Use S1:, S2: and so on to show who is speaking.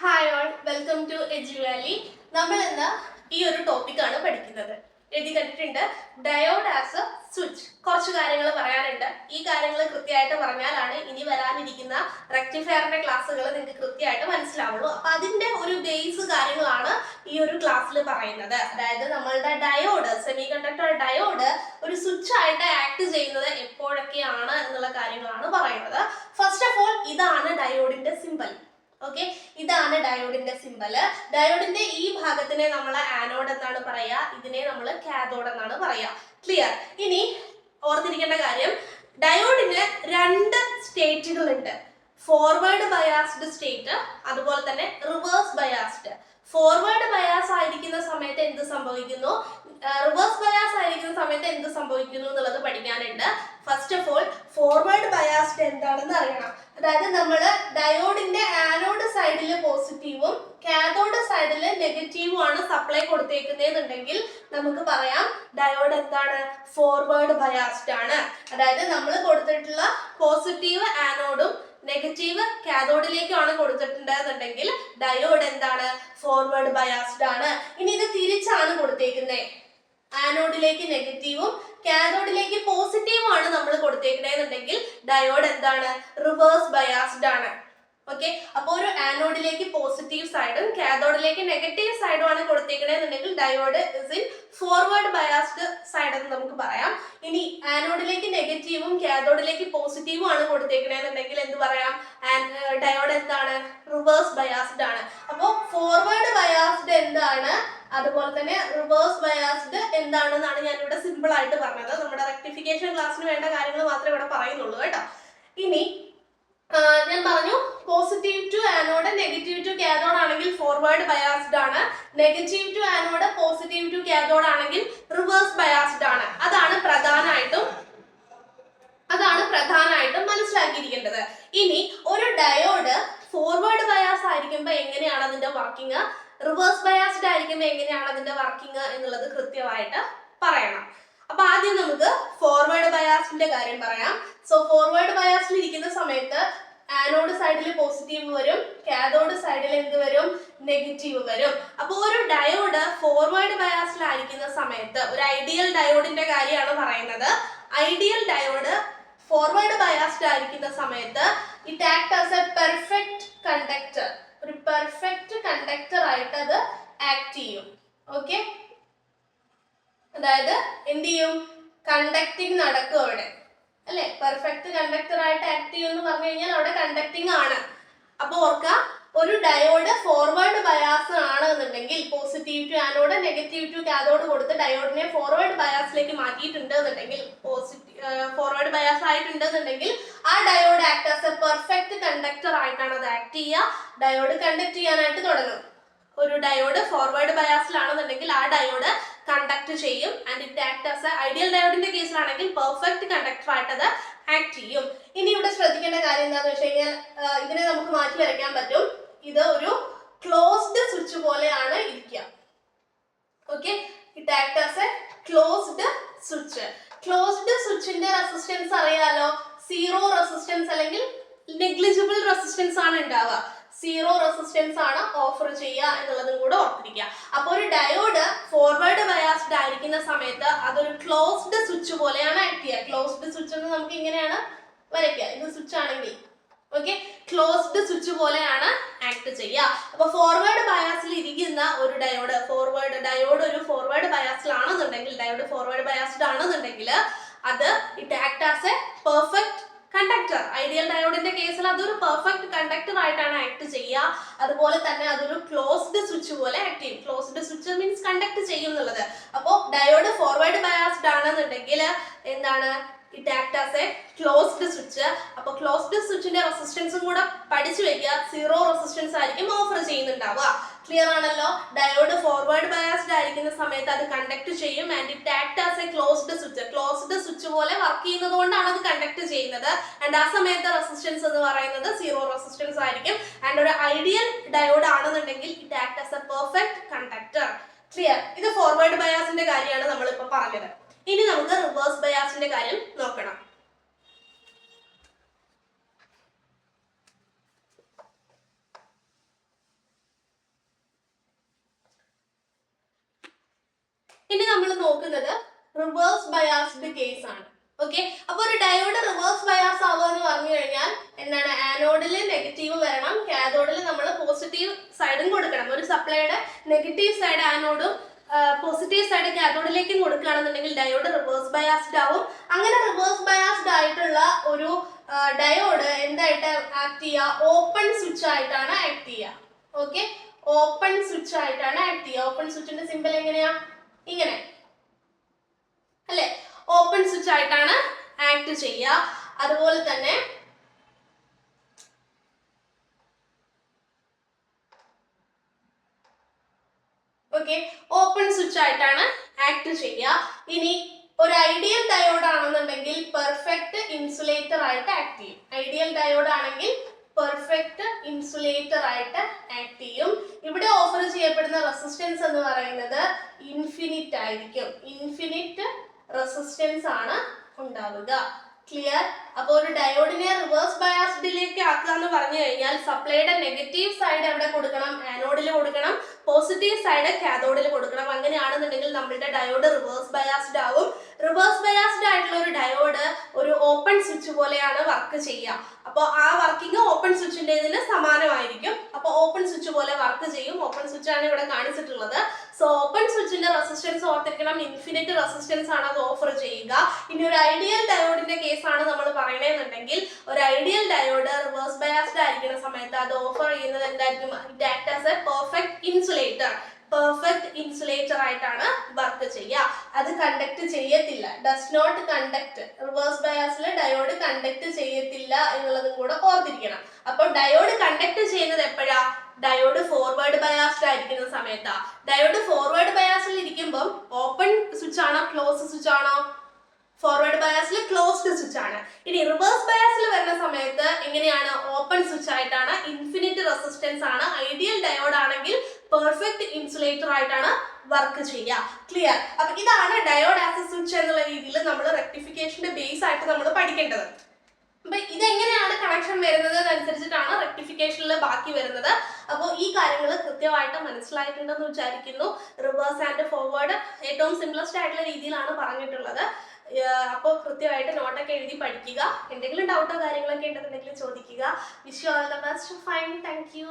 S1: Hi all, welcome to Eduvally. നമ്മൾ ഇന്ന് ഈ ഒരു ടോപ്പിക്കാണ് പഠിക്കുന്നത്. എഴുതി കണ്ടിട്ടുണ്ട് ഡയോഡ് ആസ് എ സ്വിച്ച്. കുറച്ച് കാര്യങ്ങൾ പറയാനുണ്ട്. ഈ കാര്യങ്ങൾ കൃത്യമായിട്ട് പറഞ്ഞാലാണ് ഇനി വരാനിരിക്കുന്ന റെക്ടിഫയറിന്റെ ക്ലാസ്സുകൾ നിങ്ങൾക്ക് കൃത്യമായിട്ട് മനസ്സിലാവുള്ളൂ. അപ്പൊ അതിന്റെ ഒരു ബേസ് കാര്യങ്ങളാണ് ഈ ഒരു ക്ലാസ്സിൽ പറയുന്നത്. അതായത് നമ്മളുടെ ഡയോഡ്, സെമി കണ്ടക്ടർ ഡയോഡ് ഒരു സ്വിച്ച് ആയിട്ട് ആക്ട് ചെയ്യുന്നത് എപ്പോഴൊക്കെയാണ് എന്നുള്ള കാര്യങ്ങളാണ് പറയുന്നത്. ഫസ്റ്റ് ഓഫ് ഓൾ, ഇതാണ് ഡയോഡിന്റെ സിമ്പൽ. ഓക്കെ, ഇതാണ് ഡയോഡിന്റെ സിമ്പല്. ഡയോഡിന്റെ ഈ ഭാഗത്തിനെ നമ്മൾ ആനോഡ് എന്നാണ് പറയാ, ഇതിനെ നമ്മൾ കാഥോഡ് എന്നാണ് പറയാ. ക്ലിയർ? ഇനി ഓർത്തിരിക്കേണ്ട കാര്യം, ഡയോഡിന് രണ്ട് സ്റ്റേറ്റുകൾ ഉണ്ട്. ഫോർവേഡ് ബയാസ്ഡ് സ്റ്റേറ്റ്, അതുപോലെ തന്നെ റിവേഴ്സ് ബയാസ്ഡ്. ഫോർവേഡ് ബയാസ് ആയിരിക്കുന്ന സമയത്ത് എന്ത് സംഭവിക്കുന്നു, റിവേഴ്സ് ബയാസ് ആയിരിക്കുന്ന സമയത്ത് എന്ത് സംഭവിക്കുന്നു എന്നുള്ളത് പഠിക്കാനുണ്ട്. First of all, forward biased എന്താണെന്ന് അറിയണം. അതായത് നമ്മൾ ഡയോഡിന്റെ ആനോഡ് സൈഡിൽ പോസിറ്റീവും കാഥോഡ് സൈഡിൽ നെഗറ്റീവും ആണ് സപ്ലൈ കൊടുത്തേക്കുന്നതെന്നുണ്ടെങ്കിൽ നമുക്ക് പറയാം ഡയോഡ് എന്താണ്, ഫോർവേഡ് ബയാസ്ഡ് ആണ്. അതായത് നമ്മൾ കൊടുത്തിട്ടുള്ള പോസിറ്റീവ് ആനോഡും നെഗറ്റീവ് കാഥോഡിലേക്കാണ് കൊടുത്തിട്ടുണ്ടെന്നുണ്ടെങ്കിൽ ഡയോഡ് എന്താണ്, ഫോർവേഡ് ബയാസ്ഡ് ആണ്. ഇനി ഇത് തിരിച്ചാണ് കൊടുത്തേക്കുന്നത്, ആനോഡിലേക്ക് നെഗറ്റീവും കാഥോഡിലേക്ക് പോസിറ്റീവും ആണ് നമ്മൾ കൊടുത്തേക്കണെന്നുണ്ടെങ്കിൽ ഡയോഡ് എന്താണ്, റിവേഴ്സ് ബയാസ്ഡ് ആണ്. ഓക്കെ, അപ്പോൾ ഒരു ആനോഡിലേക്ക് പോസിറ്റീവ് സൈഡും കാഥോഡിലേക്ക് നെഗറ്റീവ് സൈഡും ആണ് കൊടുത്തേക്കണെന്നുണ്ടെങ്കിൽ diode is in forward biased side എന്ന് നമുക്ക് പറയാം. ഇനി ആനോഡിലേക്ക് നെഗറ്റീവും കാഥോഡിലേക്ക് പോസിറ്റീവും ആണ് കൊടുത്തേക്കണെന്നുണ്ടെങ്കിൽ എന്ത് പറയാം, ഡയോഡ് എന്താണ്, റിവേഴ്സ് ബയാസ്ഡ് ആണ്. അപ്പോൾ ഫോർവേഡ് ബയാസ്ഡ് എന്താണ്, അതുപോലെ തന്നെ റിവേഴ്സ് ബയാസ്ഡ് എന്താണെന്നാണ് ഞാൻ ഇവിടെ സിമ്പിൾ ആയിട്ട് പറഞ്ഞത്. നമ്മുടെ റെക്ടിഫിക്കേഷൻ ക്ലാസ്സിന് വേണ്ട കാര്യങ്ങൾ മാത്രമേ ഇവിടെ പറയുന്നുള്ളൂ കേട്ടോ. ഇനി ഞാൻ പറഞ്ഞു, positive to anode negative to cathode ആണെങ്കിൽ ഫോർവേഡ് ബയാസ്ഡ് ആണ്, negative to anode positive to cathode ആണെങ്കിൽ റിവേഴ്സ് ബയാസ്ഡ് ആണ്. അതാണ് പ്രധാനമായിട്ടും മനസ്സിലാക്കിയിരിക്കേണ്ടത്. ഇനി ഒരു ഡയോഡ് ഫോർവേഡ് ബയാസ് ആയിരിക്കുമ്പോൾ എങ്ങനെയാണ് അതിന്റെ വർക്കിംഗ്, റിവേഴ്സ് ബയാസ്ഡ് ആയിരിക്കുമ്പോൾ എങ്ങനെയാണ് അതിന്റെ വർക്കിംഗ് എന്നുള്ളത് കൃത്യമായിട്ട് പറയണം. അപ്പൊ ആദ്യം നമുക്ക് ഫോർവേഡ് ബയാസിന്റെ കാര്യം പറയാം. സോ ഫോർവേഡ് ബയാസിൽ ഇരിക്കുന്ന സമയത്ത് ആനോഡ് സൈഡിൽ പോസിറ്റീവ് വരും, കാഥോഡ് സൈഡിൽ എന്ത് വരും, നെഗറ്റീവ് വരും. അപ്പൊ ഒരു ഡയോഡ് ഫോർവേഡ് ബയാസിലായിരിക്കുന്ന സമയത്ത്, ഒരു ഐഡിയൽ ഡയോഡിന്റെ കാര്യമാണ് പറയുന്നത്. ഐഡിയൽ ഡയോഡ് ഫോർവേഡ് ബയാസ്ഡ് ആയിരിക്കുന്ന സമയത്ത് it act as a perfect conductor, ഒരു പെർഫെക്റ്റ് കണ്ടക്ടർ ആയിട്ട് അത് ആക്ട് ചെയ്യും. ഓക്കെ, അതായത് എന്ത് ചെയ്യും, കണ്ടക്ടിങ് നടക്കും അവിടെ, അല്ലെ? പെർഫെക്റ്റ് കണ്ടക്ടർ ആയിട്ട് ആക്ട് ചെയ്യും എന്ന് പറഞ്ഞു കഴിഞ്ഞാൽ അവിടെ കണ്ടക്ടിങ് ആണ്. അപ്പൊ ഓർക്കുക, ഒരു ഡയോഡ് ഫോർവേഡ് ബയാസ് ആണ് എന്നുണ്ടെങ്കിൽ, positive to anode negative to cathode കൊടുത്ത് ഡയോഡിനെ ഫോർവേഡ് ബയാസിലേക്ക് മാറ്റിയിട്ടുണ്ട് എന്നുണ്ടെങ്കിൽ, ഫോർവേഡ് ബയാസ് ആയിട്ടുണ്ട് എന്നുണ്ടെങ്കിൽ ആ diode act as a perfect conductor ആയിട്ടാണ് അത് ആക്ട് ചെയ്യുക. ഡയോഡ് കണ്ടക്ട് ചെയ്യാനായിട്ട് തുടങ്ങും. ഒരു ഡയോഡ് ഫോർവേഡ് ബയാസിലാണെന്നുണ്ടെങ്കിൽ ആ ഡയോഡ് കണ്ടക്ട് ചെയ്യും. And it act as A ideal ഡയോഡിന്റെ കേസിലാണെങ്കിൽ പെർഫെക്റ്റ് കണ്ടക്ടർ ആയിട്ട് അത് ആക്ട് ചെയ്യും. ഇനി ഇവിടെ ശ്രദ്ധിക്കേണ്ട കാര്യം എന്താണെന്ന് വെച്ച് കഴിഞ്ഞാൽ, ഇതിനെ നമുക്ക് മാറ്റി വരയ്ക്കാൻ പറ്റും. ഇത് ഒരു ക്ലോസ്ഡ് സ്വിച്ച് പോലെയാണ് ഇരിക്കുക. Okay, it act as a closed switch. Closed സ്വിച്ചിന്റെ റെസിസ്റ്റൻസ് അറിയാലോ, സീറോ റെസിസ്റ്റൻസ് അല്ലെങ്കിൽ നെഗ്ലിജിബിൾ റെസിസ്റ്റൻസ് ആണ് ഉണ്ടാവുക. സീറോ റെസിസ്റ്റൻസ് ആണ് ഓഫർ ചെയ്യുക എന്നുള്ളതും കൂടെ ഓർത്തിരിക്കുക. അപ്പൊ ഒരു ഡയോഡ് ഫോർവേഡ് ബയാസ്ഡ് ആയിരിക്കുന്ന സമയത്ത് അതൊരു ക്ലോസ്ഡ് സ്വിച്ച് പോലെയാണ് ആക്ട് ചെയ്യുക. ക്ലോസ്ഡ് സ്വിച്ച് എന്ന് നമുക്ക് ഇങ്ങനെയാണ് വരയ്ക്കുക, ഇത് സ്വിച്ച് ആണെങ്കിൽ. ഓക്കെ, ക്ലോസ്ഡ് സ്വിച്ച് പോലെയാണ് ആക്ട് ചെയ്യുക. അപ്പൊ ഫോർവേഡ് ബയാസിൽ ഇരിക്കുന്ന ഒരു ഡയോഡ് ഒരു ഫോർവേഡ് ബയാസിലാണെന്നുണ്ടെങ്കിൽ, ഡയോഡ് ഫോർവേഡ് ബയാസ്ഡ് ആണെന്നുണ്ടെങ്കിൽ അത് it act as a perfect conductor. Ideal ഡയോഡിന്റെ കേസിൽ അതൊരു പെർഫെക്റ്റ് കണ്ടക്ടർ ആയിട്ടാണ് ആക്ട് ചെയ്യുക. അതുപോലെ തന്നെ അതൊരു ക്ലോസ്ഡ് സ്വിച്ച് പോലെ ആക്ട് ചെയ്യും. ക്ലോസ്ഡ് സ്വിച്ച് മീൻസ് കണ്ടക്ട് ചെയ്യും എന്നുള്ളത്. അപ്പോൾ ഡയോഡ് ഫോർവേഡ് ബയാസ്ഡ് ആണെന്നുണ്ടെങ്കിൽ എന്താണ്, it act as a closed switch. അപ്പൊ ക്ലോസ്ഡ് സ്വിച്ചിന്റെ റെസിസ്റ്റൻസും കൂടെ പഠിച്ചു വെക്കുക. സീറോ റെസിസ്റ്റൻസ് ആയിരിക്കും ഓഫർ ചെയ്യുന്നുണ്ടാവുക. ക്ലിയർ ആണല്ലോ? ഡയോഡ് ഫോർവേഡ് ബയാസ്ഡ് ആയിരിക്കുന്ന സമയത്ത് അത് കണ്ടക്ട് ചെയ്യും. And it act as a closed switch. Closed switch പോലെ വർക്ക് ചെയ്യുന്നത് കൊണ്ടാണ് അത് കണ്ടക്ട് ചെയ്യുന്നത്. ആൻഡ് ആ സമയത്ത് റെസിസ്റ്റൻസ് എന്ന് പറയുന്നത് സീറോ റെസിസ്റ്റൻസ് ആയിരിക്കും. ആൻഡ് ഒരു ഐഡിയൽ ഡയോഡ് ആണെന്നുണ്ടെങ്കിൽ it act as a perfect conductor. Clear? ഇത് ഫോർവേഡ് ബയാസിന്റെ കാര്യമാണ് നമ്മളിപ്പോ പറഞ്ഞത്. ഇനി നമുക്ക് റിവേഴ്സ് ബയാസിന്റെ കാര്യം നോക്കണം. ഇനി നമ്മൾ നോക്കുന്നത് റിവേഴ്സ് ബയാസ്ഡ് കേസ് ആണ്. ഓക്കെ, അപ്പൊ ഒരു ഡയോഡ് റിവേഴ്സ് ബയാസ് ആവുക എന്ന് പറഞ്ഞു കഴിഞ്ഞാൽ എന്താണ്, ആനോഡിൽ നെഗറ്റീവ് വരണം, കാഥോഡിൽ നമ്മൾ പോസിറ്റീവ് സൈഡും കൊടുക്കണം. ഒരു സപ്ലൈയുടെ നെഗറ്റീവ് സൈഡ് ആനോഡും പോസിറ്റീവ് സൈഡ് കാഥോഡിലേക്കും കൊടുക്കുകയാണെന്നുണ്ടെങ്കിൽ ഡയോഡ് റിവേഴ്സ് ബയാസ്ഡ് ആവും. അങ്ങനെ റിവേഴ്സ് ബയാസ്ഡ് ആയിട്ടുള്ള ഒരു ഡയോഡ് എന്തായിട്ട് ആക്ട് ചെയ്യുക, ഓപ്പൺ സ്വിച്ച് ആയിട്ടാണ് ആക്ട് ചെയ്യുക. ഓക്കെ, ഓപ്പൺ സ്വിച്ച് ആയിട്ടാണ് ആക്ട് ചെയ്യുക. ഓപ്പൺ സ്വിച്ചിന്റെ സിമ്പിൾ എങ്ങനെയാ, ഇങ്ങനെ അല്ലെ, ഓപ്പൺ സ്വിച്ച് ആയിട്ടാണ് ആക്ട് ചെയ്യുക. അതുപോലെ തന്നെ ഓക്കെ, ഓപ്പൺ സ്വിച്ച് ആയിട്ടാണ് ആക്ട് ചെയ്യുക. ഇനി ഒരു ഐഡിയൽ ഡയോഡ് ആണെന്നുണ്ടെങ്കിൽ പെർഫെക്റ്റ് ഇൻസുലേറ്റർ ആയിട്ട് ആക്ട് ചെയ്യും. ഐഡിയൽ ഡയോഡ് ആണെങ്കിൽ പെർഫെക്റ്റ് ഇൻസുലേറ്റർ ആയിട്ട് ആക്ട് ചെയ്യും. ഇവിടെ ഓഫർ ചെയ്യപ്പെടുന്ന റെസിസ്റ്റൻസ് എന്ന് പറയുന്നത് ഇൻഫിനിറ്റ് ആയിരിക്കും. ഇൻഫിനിറ്റ് റെസിസ്റ്റൻസ് ആണ് ഉണ്ടാവുക. ക്ലിയർ? അപ്പോൾ ഒരു ഡയോഡിനെ റിവേഴ്സ് ബയാസ്ഡിലേക്ക് ആക്കുക എന്ന് പറഞ്ഞു കഴിഞ്ഞാൽ സപ്ലൈയുടെ നെഗറ്റീവ് സൈഡ് എവിടെ കൊടുക്കണം, ആനോഡിൽ കൊടുക്കണം, പോസിറ്റീവ് സൈഡ് കാഥോഡിൽ കൊടുക്കണം. അങ്ങനെയാണെന്നുണ്ടെങ്കിൽ നമ്മളുടെ ഡയോഡ് റിവേഴ്സ് ബയാസ്ഡ് ആവും. റിവേഴ്സ് ബയാസ്ഡ് ആയിട്ടുള്ള ഒരു ഡയോഡ് ഒരു ഓപ്പൺ സ്വിച്ച് പോലെയാണ് വർക്ക് ചെയ്യുക. അപ്പോൾ ആ വർക്കിംഗ് ഓപ്പൺ സ്വിച്ചിൻ്റെതിന് സമാനമായിരിക്കും. അപ്പോൾ ഓപ്പൺ സ്വിച്ച് പോലെ വർക്ക് ചെയ്യും. ഓപ്പൺ സ്വിച്ച് ആണ് ഇവിടെ കാണിച്ചിട്ടുള്ളത്. സോ ഓപ്പൺ സ്വിച്ചിന്റെ റെസിസ്റ്റൻസ് ഓർത്തിരിക്കണം, ഇൻഫിനിറ്റ് റെസിസ്റ്റൻസ് ആണ് അത് ഓഫർ ചെയ്യുക. ഇനി ഒരു ഐഡിയൽ ഡയോഡിന്റെ കേസാണ് നമ്മൾ പറയണമെന്നുണ്ടെങ്കിൽ ഒരു ഐഡിയൽ ഡയോഡ് റിവേഴ്സ് ബയാസ്ഡ് ആയിരിക്കുന്ന സമയത്ത് അത് ഓഫർ ചെയ്യുന്നത് എന്തായിരിക്കും, it act as a perfect insulator. Perfect insulator ആയിട്ടാണ് വർക്ക് ചെയ്യുക. അത് കണ്ടക്ട് ചെയ്യത്തില്ല, ഡസ് നോട്ട് കണ്ടക്ട്. റിവേഴ്സ് ബയാസിൽ ഡയോഡ് കണ്ടക്ട് ചെയ്യത്തില്ല എന്നുള്ളതും കൂടെ ഓർത്തിരിക്കണം. അപ്പോൾ ഡയോഡ് കണ്ടക്ട് ചെയ്യുന്നത് എപ്പോഴാ, ഡയോഡ് ഫോർവേഡ് ബയാസ്ഡ് ആയിരിക്കുന്ന സമയത്താ. ഡയോഡ് ഫോർവേഡ് ബയാസിൽ ഇരിക്കുമ്പോൾ ഓപ്പൺ സ്വിച്ച് ആണോ ക്ലോസ് സ്വിച്ച് ആണോ, ഫോർവേഡ് ബയാസിൽ ക്ലോസ്ഡ് സ്വിച്ച് ആണ്. ഇനി റിവേഴ്സ് ബയാസിൽ വരുന്ന സമയത്ത് എങ്ങനെയാണ്, ഓപ്പൺ സ്വിച്ച് ആയിട്ടാണ്, ഇൻഫിനിറ്റ് റെസിസ്റ്റൻസ് ആണ്. ഐഡിയൽ ഡയോഡ് ആണെങ്കിൽ പെർഫെക്റ്റ് ഇൻസുലേറ്റർ ആയിട്ടാണ് വർക്ക് ചെയ്യുക. ക്ലിയർ? അപ്പൊ ഇതാണ് ഡയോഡ് ആസ് എ സ്വിച്ച് എന്നുള്ള രീതിയിൽ നമ്മൾ റെക്ടിഫിക്കേഷന്റെ ബേസ് ആയിട്ട് നമ്മൾ പഠിക്കേണ്ടത്. അപ്പൊ ഇതെങ്ങനെയാണ് കണക്ഷൻ വരുന്നത് അനുസരിച്ചിട്ടാണ് റെക്ടിഫിക്കേഷനിൽ ബാക്കി വരുന്നത്. അപ്പോൾ ഈ കാര്യങ്ങൾ കൃത്യമായിട്ട് മനസ്സിലായിട്ടുണ്ടെന്ന് വിചാരിക്കുന്നു. റിവേഴ്സ് ആൻഡ് ഫോർവേഡ് ഏറ്റവും സിംപ്ലസ്റ്റ് ആയിട്ടുള്ള രീതിയിലാണ് പറഞ്ഞിട്ടുള്ളത്. അപ്പോൾ കൃത്യമായിട്ട് നോട്ടൊക്കെ എഴുതി പഠിക്കുക. എന്തെങ്കിലും ഡൗട്ടോ കാര്യങ്ങളൊക്കെ ഉണ്ടെന്നുണ്ടെങ്കിൽ ചോദിക്കുക. Wish you all the best. Fine, thank you.